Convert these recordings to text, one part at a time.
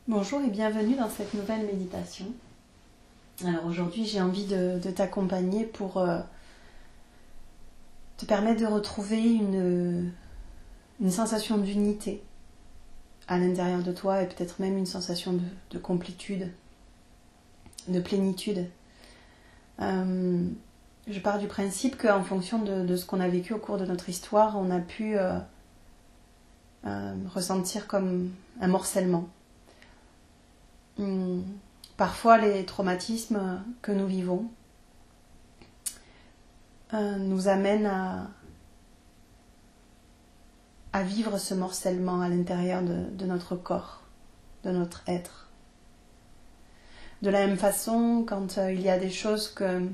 Bonjour et bienvenue dans cette nouvelle méditation. Alors aujourd'hui j'ai envie de t'accompagner pour te permettre de retrouver une sensation d'unité à l'intérieur de toi et peut-être même une sensation de complétude, de plénitude. Je pars du principe qu'en fonction de ce qu'on a vécu au cours de notre histoire, on a pu ressentir comme un morcellement. Parfois, les traumatismes que nous vivons nous amènent à vivre ce morcellement à l'intérieur de notre corps, de notre être. De la même façon, quand il y a des choses que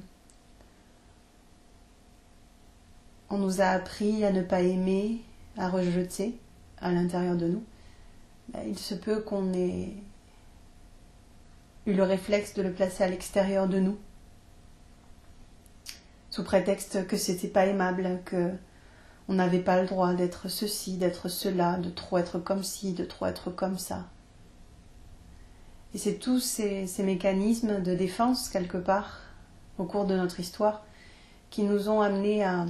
on nous a appris à ne pas aimer, à rejeter à l'intérieur de nous, il se peut qu'on ait eu le réflexe de le placer à l'extérieur de nous, sous prétexte que c'était pas aimable, que on n'avait pas le droit d'être ceci, d'être cela, de trop être comme ci, de trop être comme ça. Et c'est tous ces mécanismes de défense, quelque part, au cours de notre histoire, qui nous ont amenés à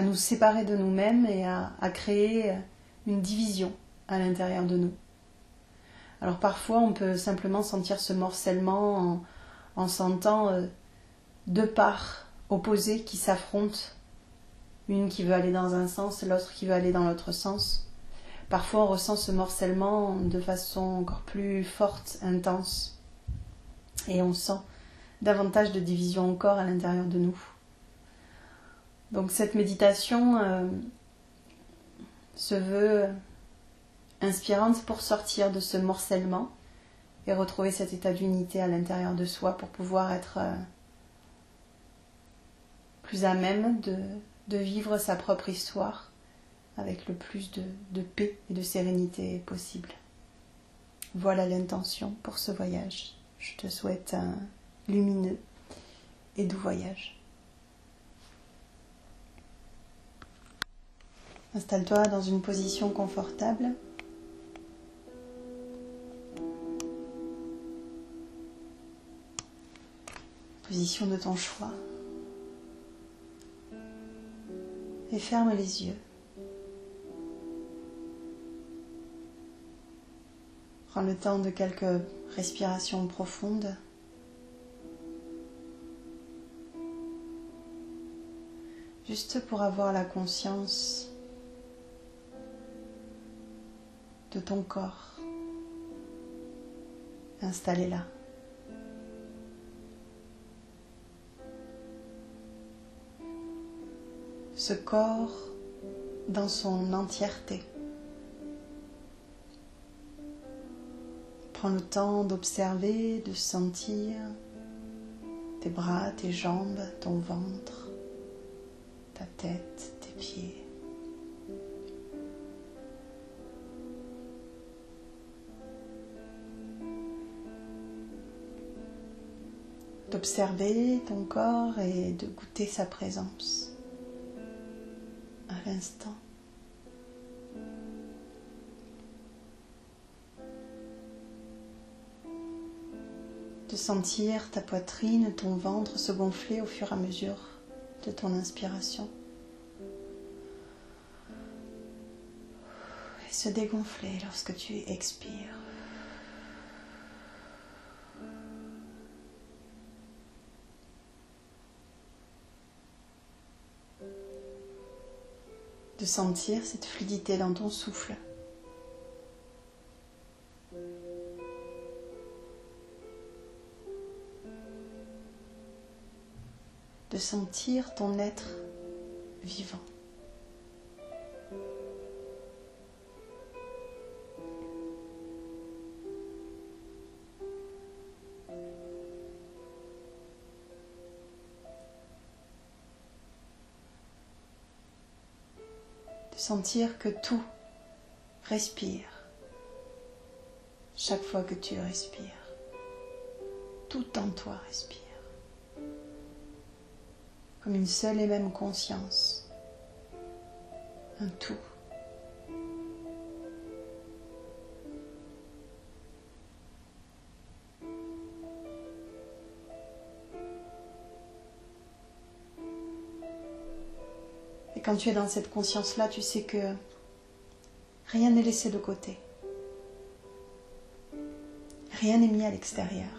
nous séparer de nous-mêmes et à créer une division à l'intérieur de nous. Alors parfois, on peut simplement sentir ce morcellement en sentant deux parts opposées qui s'affrontent, une qui veut aller dans un sens, l'autre qui veut aller dans l'autre sens. Parfois, on ressent ce morcellement de façon encore plus forte, intense, et on sent davantage de division encore à l'intérieur de nous. Donc cette méditation se veut inspirante pour sortir de ce morcellement et retrouver cet état d'unité à l'intérieur de soi pour pouvoir être plus à même de vivre sa propre histoire avec le plus de paix et de sérénité possible. Voilà l'intention pour ce voyage. Je te souhaite un lumineux et doux voyage. Installe-toi dans une position confortable. Position de ton choix. Et ferme les yeux. Prends le temps de quelques respirations profondes. Juste pour avoir la conscience de ton corps installé là. Ce corps dans son entièreté. Prends le temps d'observer, de sentir tes bras, tes jambes, ton ventre, ta tête, tes pieds. D'observer ton corps et de goûter sa présence à l'instant. De sentir ta poitrine, ton ventre se gonfler au fur et à mesure de ton inspiration et se dégonfler lorsque tu expires. De sentir cette fluidité dans ton souffle. De sentir ton être vivant. De sentir que tout respire chaque fois que tu respires. Tout en toi respire. Comme une seule et même conscience. Un tout. Quand tu es dans cette conscience-là, tu sais que rien n'est laissé de côté. Rien n'est mis à l'extérieur.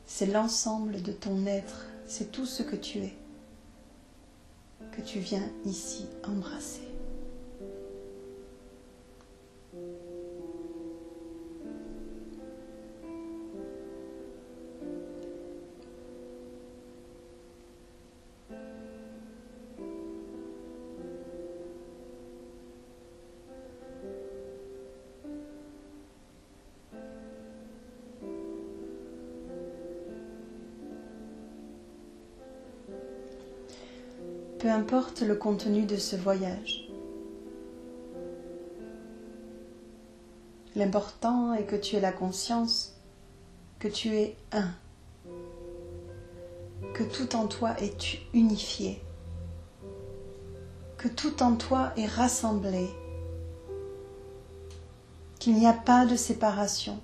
C'est l'ensemble de ton être, c'est tout ce que tu es, que tu viens ici embrasser. Peu importe le contenu de ce voyage. L'important est que tu aies la conscience que tu es un, que tout en toi est unifié, que tout en toi est rassemblé, qu'il n'y a pas de séparation,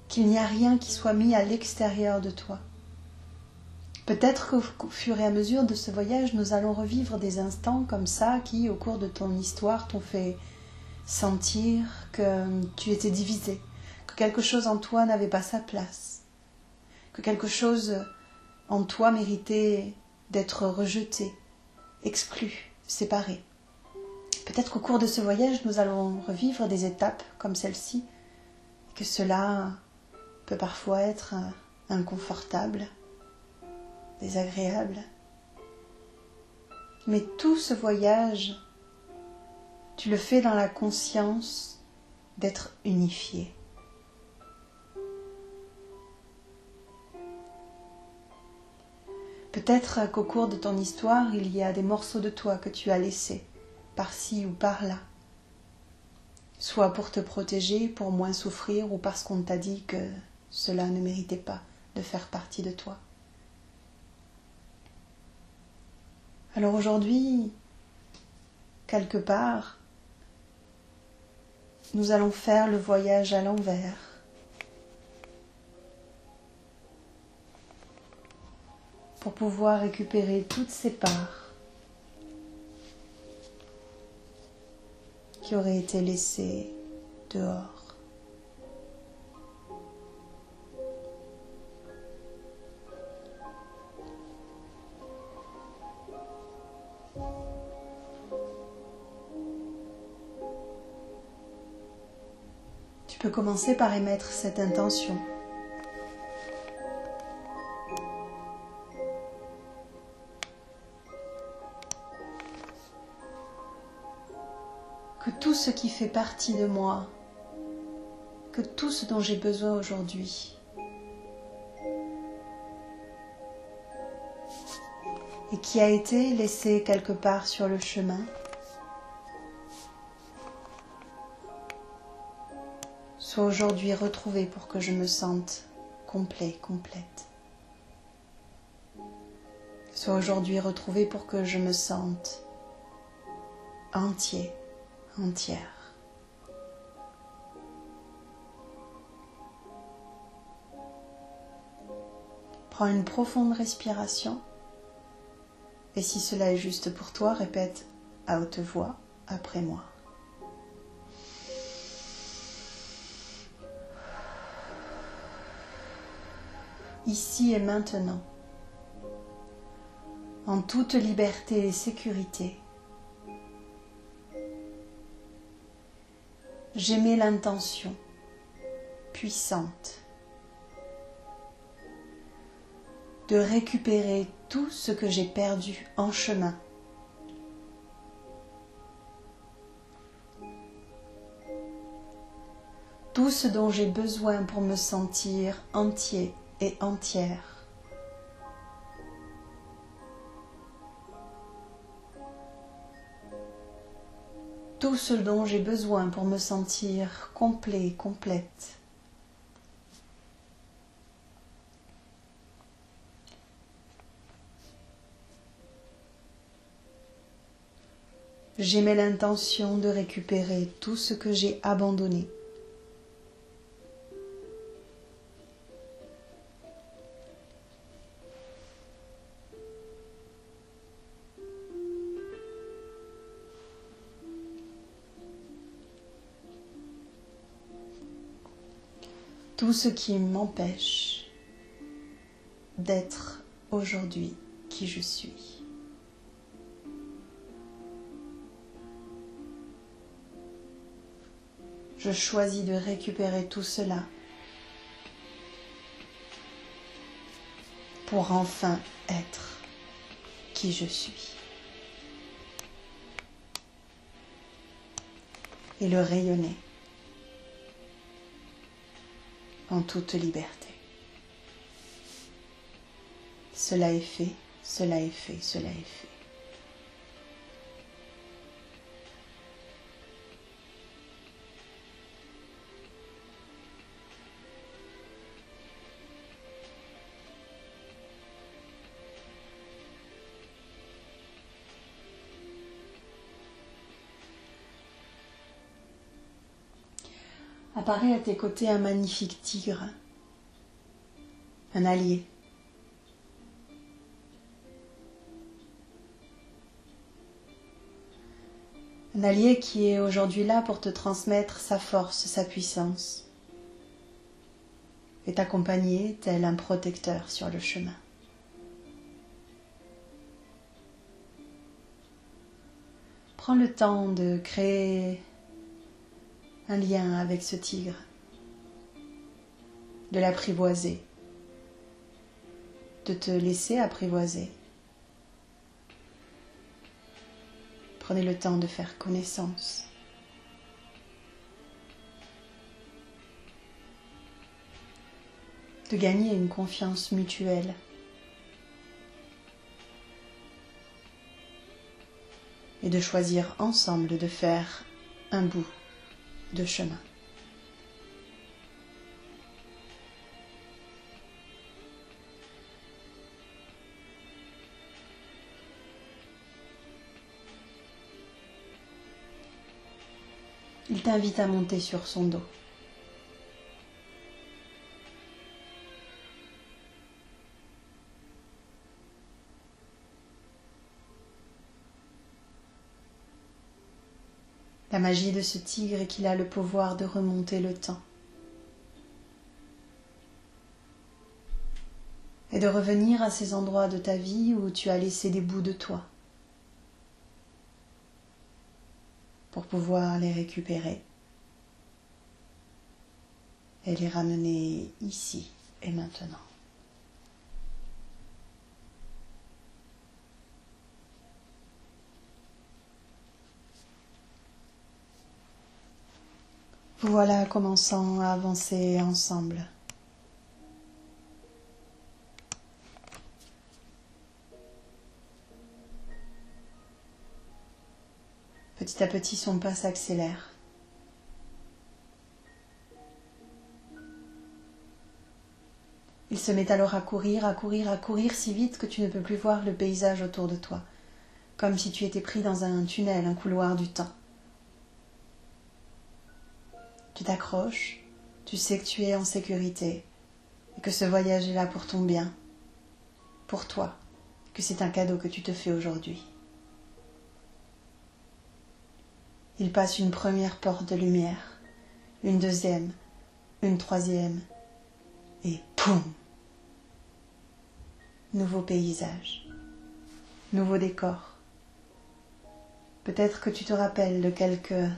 qu'il n'y a rien qui soit mis à l'extérieur de toi. Peut-être qu'au fur et à mesure de ce voyage, nous allons revivre des instants comme ça qui, au cours de ton histoire, t'ont fait sentir que tu étais divisé, que quelque chose en toi n'avait pas sa place, que quelque chose en toi méritait d'être rejeté, exclu, séparé. Peut-être qu'au cours de ce voyage, nous allons revivre des étapes comme celle-ci, et que cela peut parfois être inconfortable, désagréable. Mais tout ce voyage, tu le fais dans la conscience d'être unifié. Peut-être qu'au cours de ton histoire, il y a des morceaux de toi que tu as laissés, par-ci ou par-là, soit pour te protéger, pour moins souffrir, ou parce qu'on t'a dit que cela ne méritait pas de faire partie de toi. Alors aujourd'hui, quelque part, nous allons faire le voyage à l'envers. Pour pouvoir récupérer toutes ces parts qui auraient été laissées dehors. Tu peux commencer par émettre cette intention. Que tout ce qui fait partie de moi, que tout ce dont j'ai besoin aujourd'hui, et qui a été laissé quelque part sur le chemin, soit aujourd'hui retrouvé pour que je me sente complet, complète. Soit aujourd'hui retrouvé pour que je me sente entier, entière. Prends une profonde respiration et si cela est juste pour toi, répète à haute voix après moi. Ici et maintenant, en toute liberté et sécurité, j'émets l'intention puissante de récupérer tout ce que j'ai perdu en chemin. Tout ce dont j'ai besoin pour me sentir entier et entière. Tout ce dont j'ai besoin pour me sentir complet, complète. J'émets l'intention de récupérer tout ce que j'ai abandonné. tout ce qui m'empêche d'être aujourd'hui qui je suis. Je choisis de récupérer tout cela pour enfin être qui je suis et le rayonner en toute liberté. Cela est fait, cela est fait, cela est fait. Apparaît à tes côtés un magnifique tigre, un allié. Un allié qui est aujourd'hui là pour te transmettre sa force, sa puissance, et t'accompagner tel un protecteur sur le chemin. Prends le temps de créer un lien avec ce tigre, de l'apprivoiser, de te laisser apprivoiser. Prenez le temps de faire connaissance. De gagner une confiance mutuelle. Et de choisir ensemble de faire un bout de chemin. Il t'invite à monter sur son dos. La magie de ce tigre est qu'il a le pouvoir de remonter le temps et de revenir à ces endroits de ta vie où tu as laissé des bouts de toi pour pouvoir les récupérer et les ramener ici et maintenant. Vous voilà commençant à avancer ensemble. Petit à petit, son pas s'accélère. Il se met alors à courir, à courir, à courir si vite que tu ne peux plus voir le paysage autour de toi, comme si tu étais pris dans un tunnel, un couloir du temps. Tu t'accroches, tu sais que tu es en sécurité et que ce voyage est là pour ton bien, pour toi, que c'est un cadeau que tu te fais aujourd'hui. Il passe une première porte de lumière, une deuxième, une troisième, et poum! Nouveau paysage, nouveau décor. Peut-être que tu te rappelles de quelques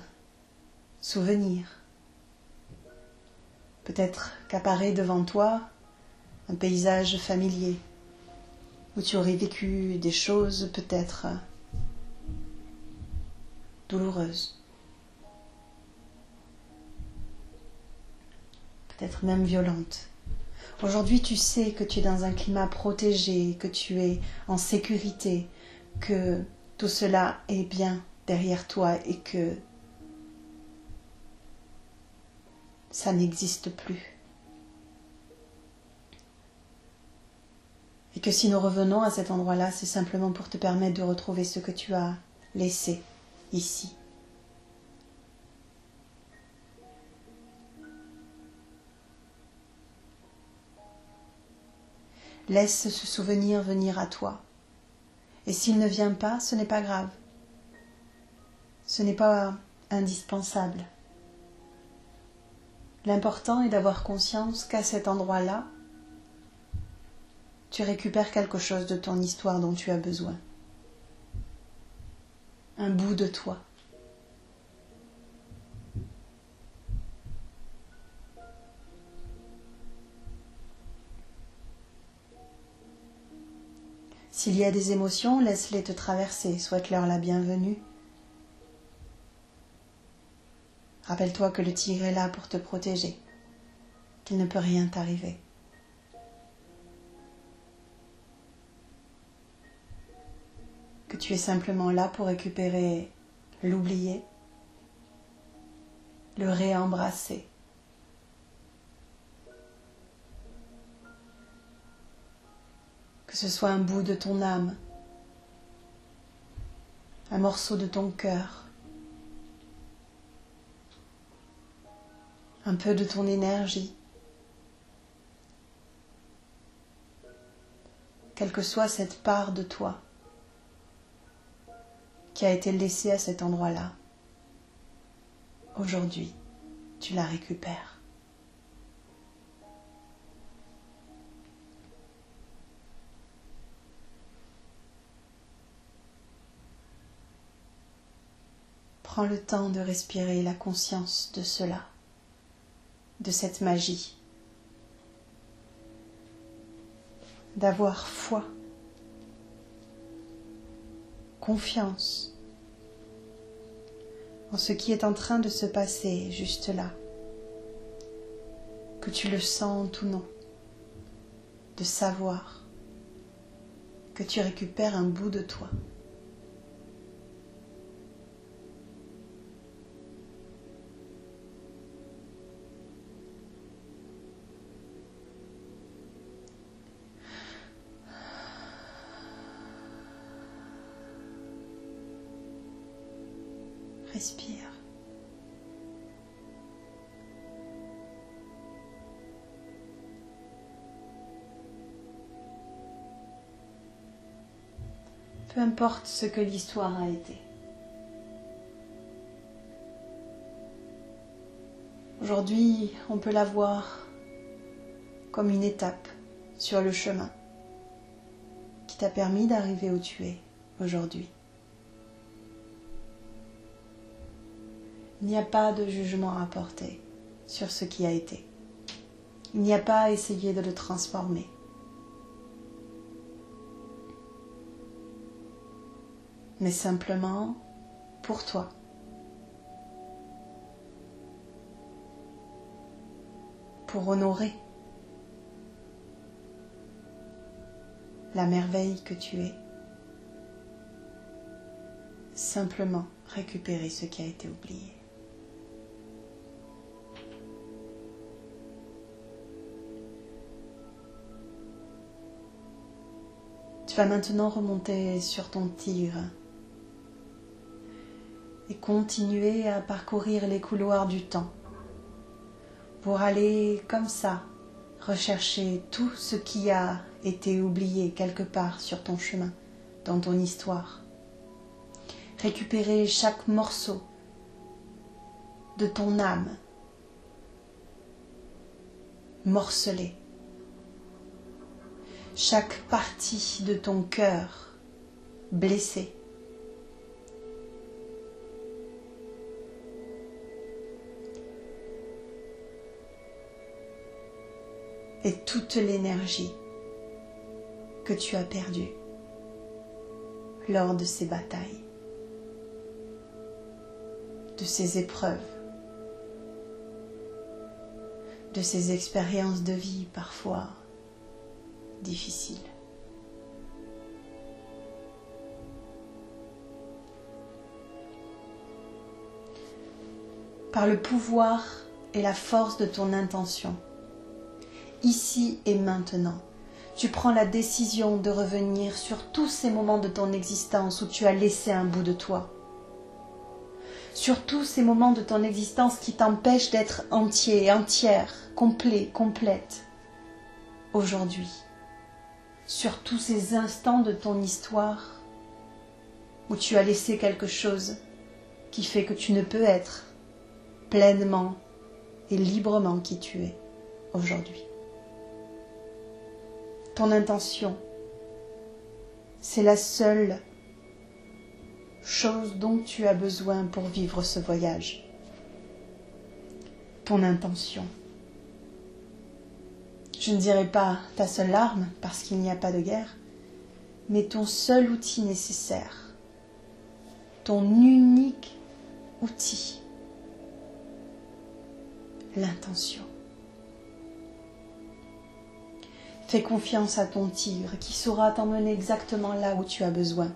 souvenirs. Peut-être qu'apparaît devant toi un paysage familier, où tu aurais vécu des choses peut-être douloureuses, peut-être même violentes. Aujourd'hui, tu sais que tu es dans un climat protégé, que tu es en sécurité, que tout cela est bien derrière toi et que ça n'existe plus. Et que si nous revenons à cet endroit-là, c'est simplement pour te permettre de retrouver ce que tu as laissé ici. Laisse ce souvenir venir à toi. Et s'il ne vient pas, ce n'est pas grave. Ce n'est pas indispensable. L'important est d'avoir conscience qu'à cet endroit-là, tu récupères quelque chose de ton histoire dont tu as besoin. Un bout de toi. S'il y a des émotions, laisse-les te traverser, souhaite-leur la bienvenue. Rappelle-toi que le tigre est là pour te protéger, qu'il ne peut rien t'arriver. Que tu es simplement là pour récupérer l'oublié, le réembrasser. Que ce soit un bout de ton âme, un morceau de ton cœur, un peu de ton énergie, quelle que soit cette part de toi qui a été laissée à cet endroit-là, aujourd'hui, tu la récupères. Prends le temps de respirer la conscience de cela, de cette magie, d'avoir foi, confiance en ce qui est en train de se passer juste là, que tu le sentes ou non, de savoir que tu récupères un bout de toi. Respire. Peu importe ce que l'histoire a été. Aujourd'hui, on peut la voir comme une étape sur le chemin qui t'a permis d'arriver où tu es aujourd'hui. Il n'y a pas de jugement à porter sur ce qui a été. Il n'y a pas à essayer de le transformer. Mais simplement pour toi. Pour honorer la merveille que tu es. Simplement récupérer ce qui a été oublié. Tu vas maintenant remonter sur ton tigre et continuer à parcourir les couloirs du temps pour aller comme ça rechercher tout ce qui a été oublié quelque part sur ton chemin, dans ton histoire. Récupérer chaque morceau de ton âme morcelée, chaque partie de ton cœur blessé. Et toute l'énergie que tu as perdue lors de ces batailles, de ces épreuves, de ces expériences de vie parfois difficiles. Par le pouvoir et la force de ton intention, ici et maintenant, tu prends la décision de revenir sur tous ces moments de ton existence où tu as laissé un bout de toi. Sur tous ces moments de ton existence qui t'empêchent d'être entier, entière, complet, complète, aujourd'hui. Sur tous ces instants de ton histoire où tu as laissé quelque chose qui fait que tu ne peux être pleinement et librement qui tu es aujourd'hui. Ton intention, c'est la seule chose dont tu as besoin pour vivre ce voyage. Ton intention. Je ne dirais pas ta seule arme, parce qu'il n'y a pas de guerre, mais ton seul outil nécessaire, ton unique outil, l'intention. Fais confiance à ton tigre qui saura t'emmener exactement là où tu as besoin.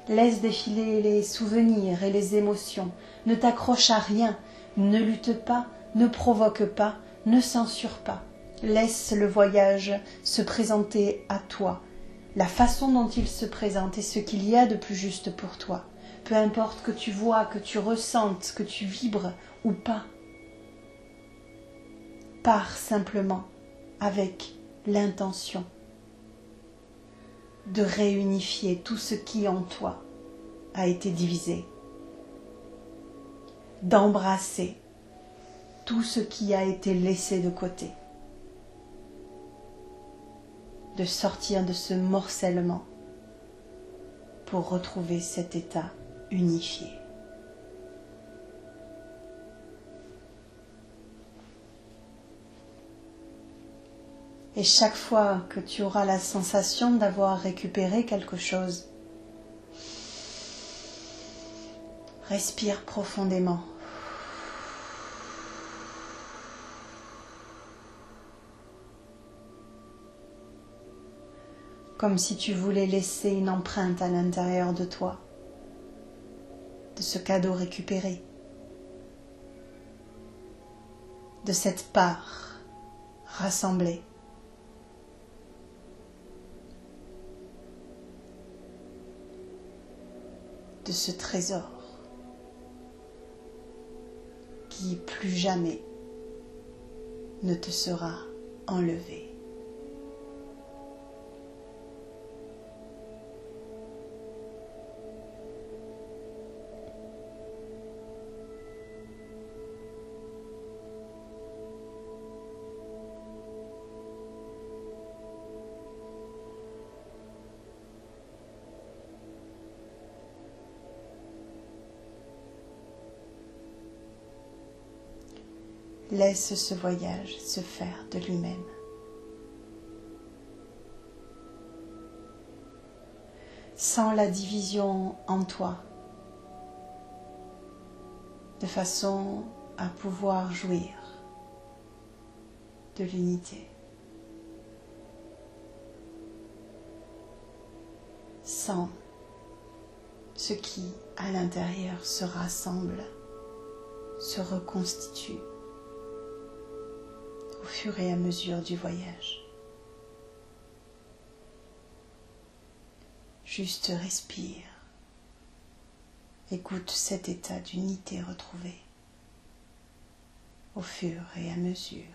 Laisse défiler les souvenirs et les émotions. Ne t'accroche à rien, ne lutte pas, ne provoque pas, ne censure pas. Laisse le voyage se présenter à toi, la façon dont il se présente et ce qu'il y a de plus juste pour toi. Peu importe que tu vois, que tu ressentes, que tu vibres ou pas. Pars simplement avec l'intention de réunifier tout ce qui en toi a été divisé, d'embrasser tout ce qui a été laissé de côté, de sortir de ce morcellement pour retrouver cet état unifié. Et chaque fois que tu auras la sensation d'avoir récupéré quelque chose, respire profondément. Comme si tu voulais laisser une empreinte à l'intérieur de toi, de ce cadeau récupéré, de cette part rassemblée. De ce trésor qui plus jamais ne te sera enlevé. Laisse ce voyage se faire de lui-même. Sans la division en toi, de façon à pouvoir jouir de l'unité. Sans ce qui, à l'intérieur, se rassemble, se reconstitue au fur et à mesure du voyage. Juste respire. Écoute cet état d'unité retrouvé au fur et à mesure.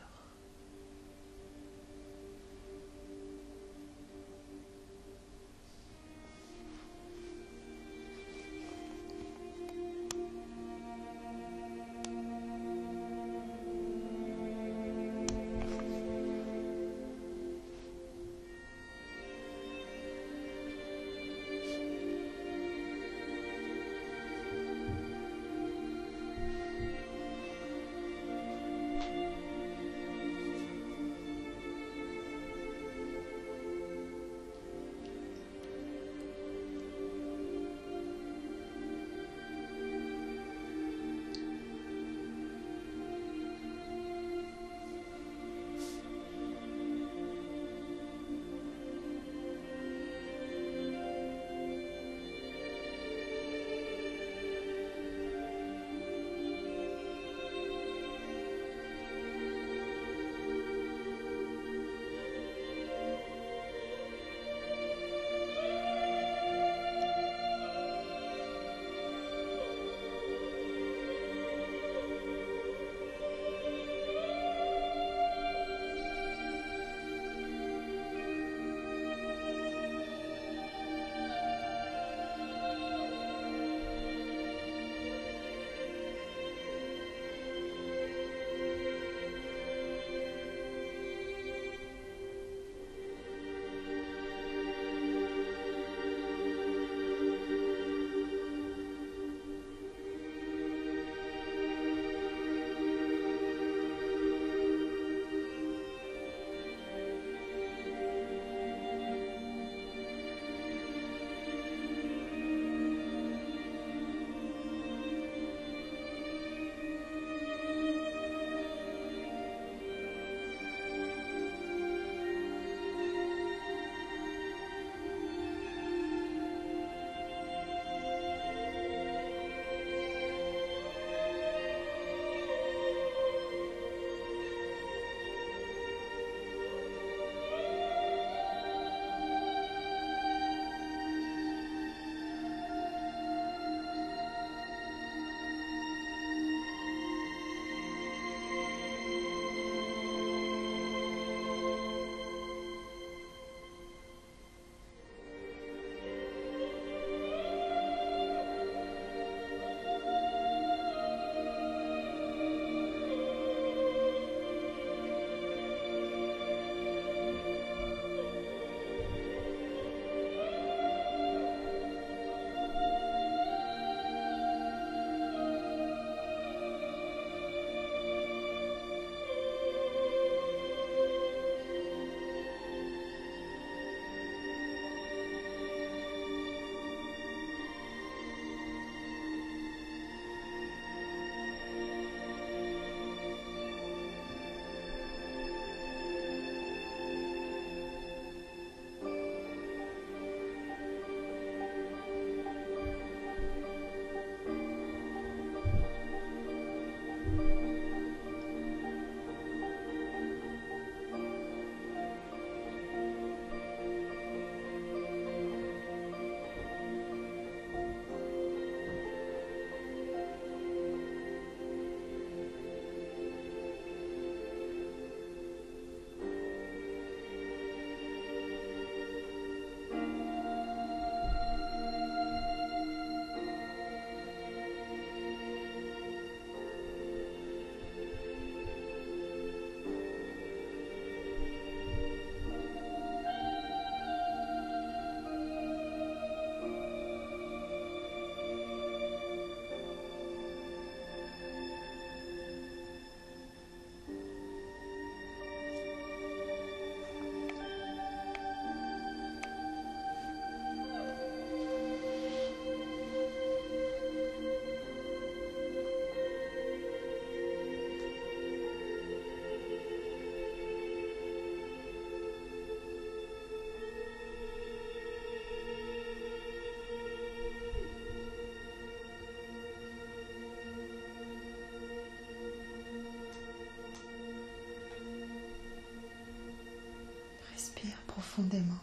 profondément.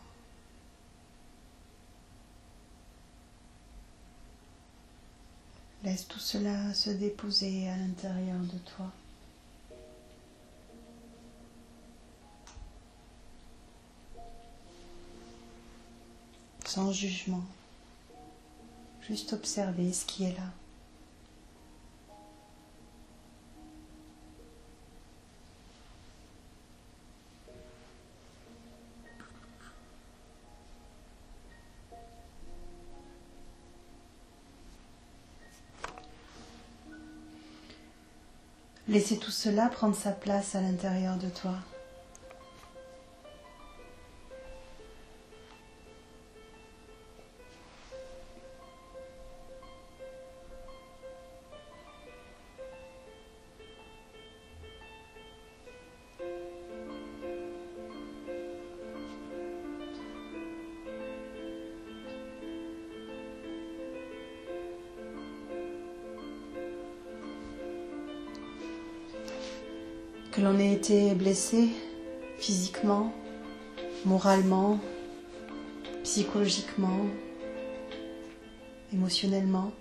Laisse tout cela se déposer à l'intérieur de toi. Sans jugement. Juste observer ce qui est là. Laissez tout cela prendre sa place à l'intérieur de toi. Que l'on ait été blessé physiquement, moralement, psychologiquement, émotionnellement,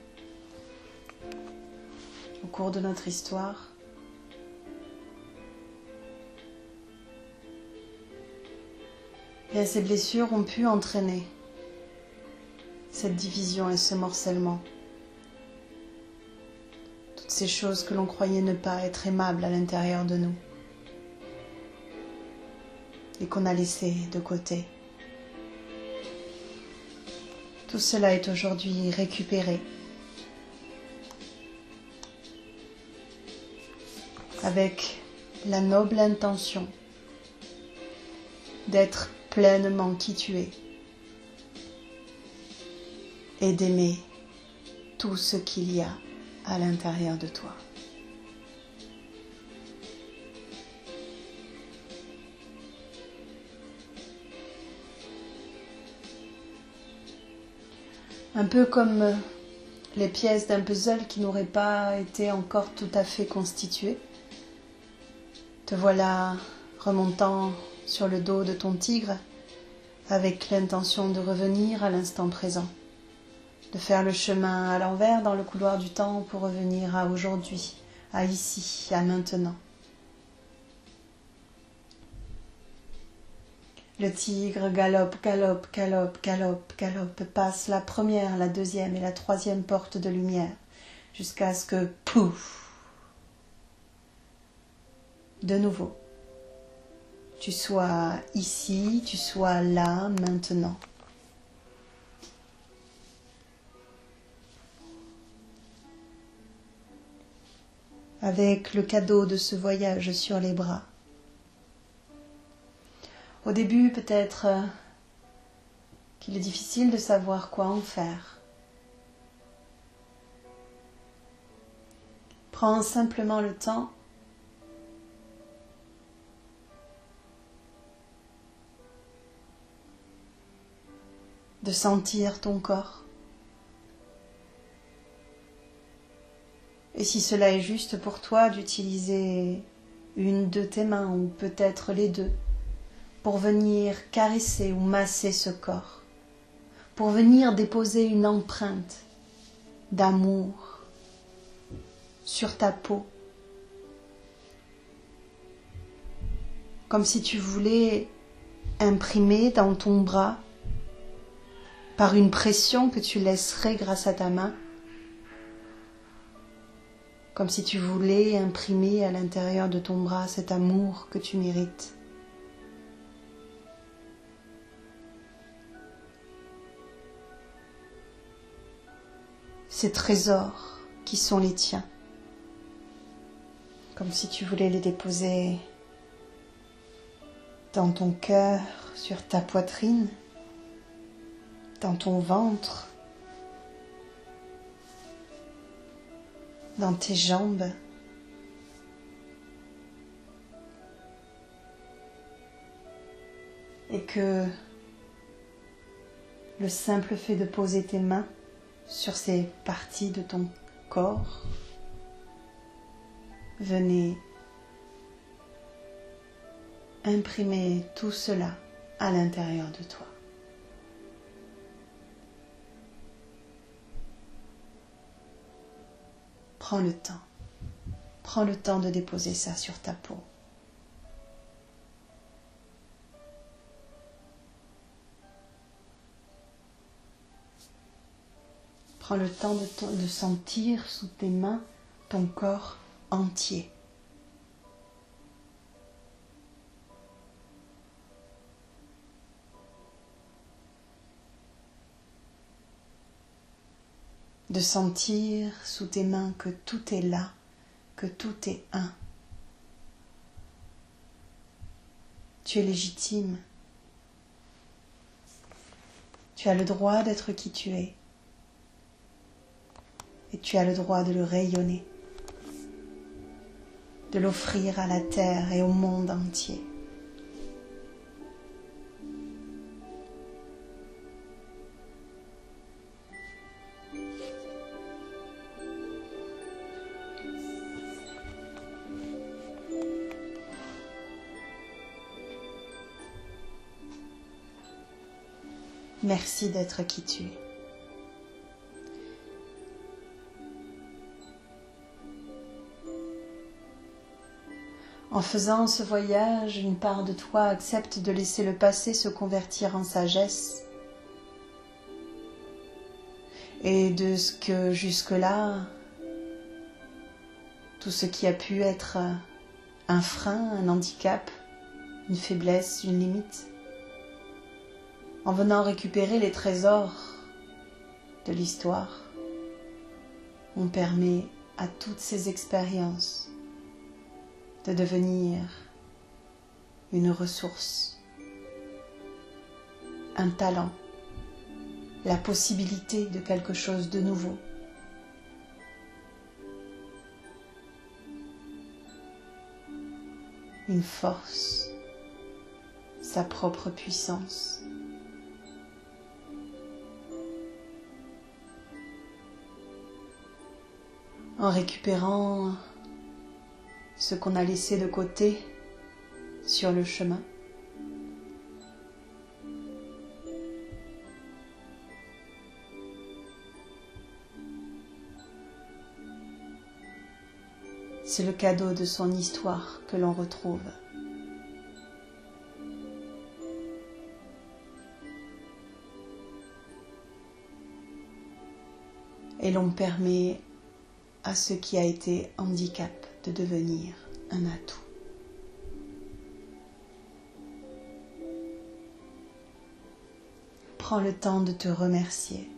au cours de notre histoire. Et ces blessures ont pu entraîner cette division et ce morcellement. Toutes ces choses que l'on croyait ne pas être aimables à l'intérieur de nous et qu'on a laissées de côté. Tout cela est aujourd'hui récupéré avec la noble intention d'être pleinement qui tu es et d'aimer tout ce qu'il y a à l'intérieur de toi. Un peu comme les pièces d'un puzzle qui n'auraient pas été encore tout à fait constituées. Te voilà remontant sur le dos de ton tigre avec l'intention de revenir à l'instant présent, de faire le chemin à l'envers dans le couloir du temps pour revenir à aujourd'hui, à ici, à maintenant. Le tigre galope, galope, galope, galope, galope, passe la première, la deuxième et la troisième porte de lumière, jusqu'à ce que, pouf, de nouveau, tu sois ici, tu sois là, maintenant. Avec le cadeau de ce voyage sur les bras. Au début, peut-être qu'il est difficile de savoir quoi en faire. Prends simplement le temps de sentir ton corps. Et si cela est juste pour toi, d'utiliser une de tes mains ou peut-être les deux pour venir caresser ou masser ce corps, pour venir déposer une empreinte d'amour sur ta peau, comme si tu voulais imprimer dans ton bras, par une pression que tu laisserais grâce à ta main, comme si tu voulais imprimer à l'intérieur de ton bras cet amour que tu mérites. Ces trésors qui sont les tiens, comme si tu voulais les déposer dans ton cœur, sur ta poitrine, dans ton ventre, dans tes jambes. Et que le simple fait de poser tes mains sur ces parties de ton corps venait imprimer tout cela à l'intérieur de toi. Prends le temps. Prends le temps de déposer ça sur ta peau. Prends le temps de sentir sous tes mains ton corps entier. De sentir sous tes mains que tout est là, que tout est un. Tu es légitime. Tu as le droit d'être qui tu es. Et tu as le droit de le rayonner, de l'offrir à la terre et au monde entier. Merci d'être qui tu es. En faisant ce voyage, une part de toi accepte de laisser le passé se convertir en sagesse et de ce que jusque-là, tout ce qui a pu être un frein, un handicap, une faiblesse, une limite, en venant récupérer les trésors de l'histoire, on permet à toutes ces expériences de devenir une ressource, un talent, la possibilité de quelque chose de nouveau. Une force, sa propre puissance. En récupérant ce qu'on a laissé de côté sur le chemin. C'est le cadeau de son histoire que l'on retrouve. Et l'on permet à ce qui a été handicap de devenir un atout. Prends le temps de te remercier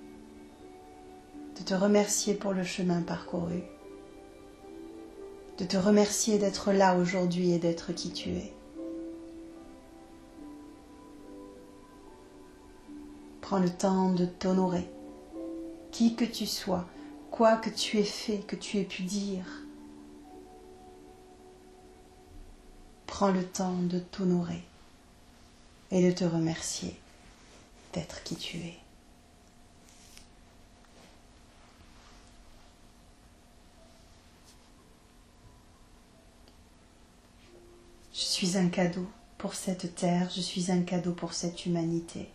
pour le chemin parcouru, de te remercier d'être là aujourd'hui et d'être qui tu es. Prends le temps de t'honorer, qui que tu sois, quoi que tu aies fait, que tu aies pu dire. Prends le temps de t'honorer et de te remercier d'être qui tu es. Je suis un cadeau pour cette terre, je suis un cadeau pour cette humanité.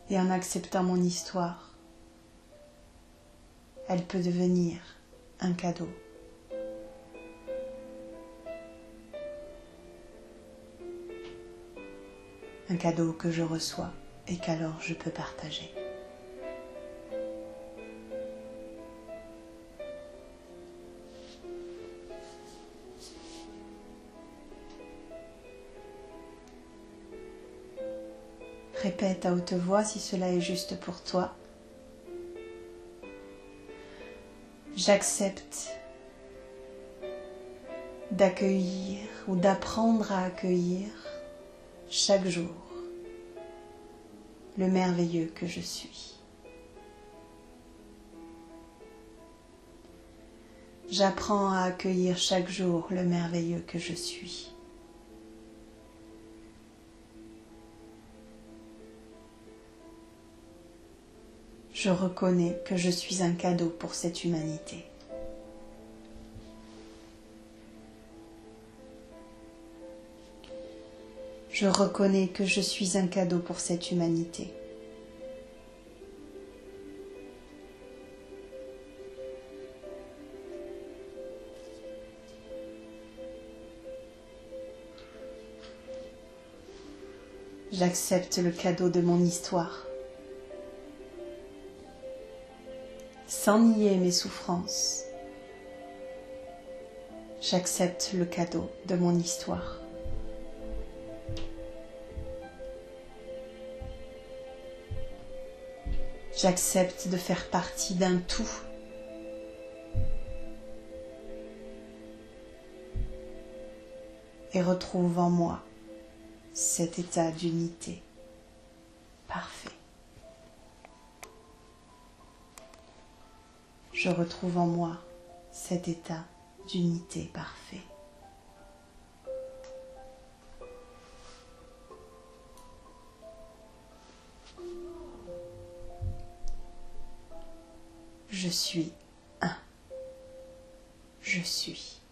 Et en acceptant mon histoire, elle peut devenir un cadeau. Un cadeau que je reçois et qu'alors je peux partager. Répète à haute voix si cela est juste pour toi. J'accepte d'accueillir ou d'apprendre à accueillir chaque jour le merveilleux que je suis. J'apprends à accueillir chaque jour le merveilleux que je suis. Je reconnais que je suis un cadeau pour cette humanité. Je reconnais que je suis un cadeau pour cette humanité. J'accepte le cadeau de mon histoire, sans nier mes souffrances. J'accepte le cadeau de mon histoire. J'accepte de faire partie d'un tout. Et retrouve en moi cet état d'unité parfait. Je retrouve en moi cet état d'unité parfait. Je suis un. Je suis.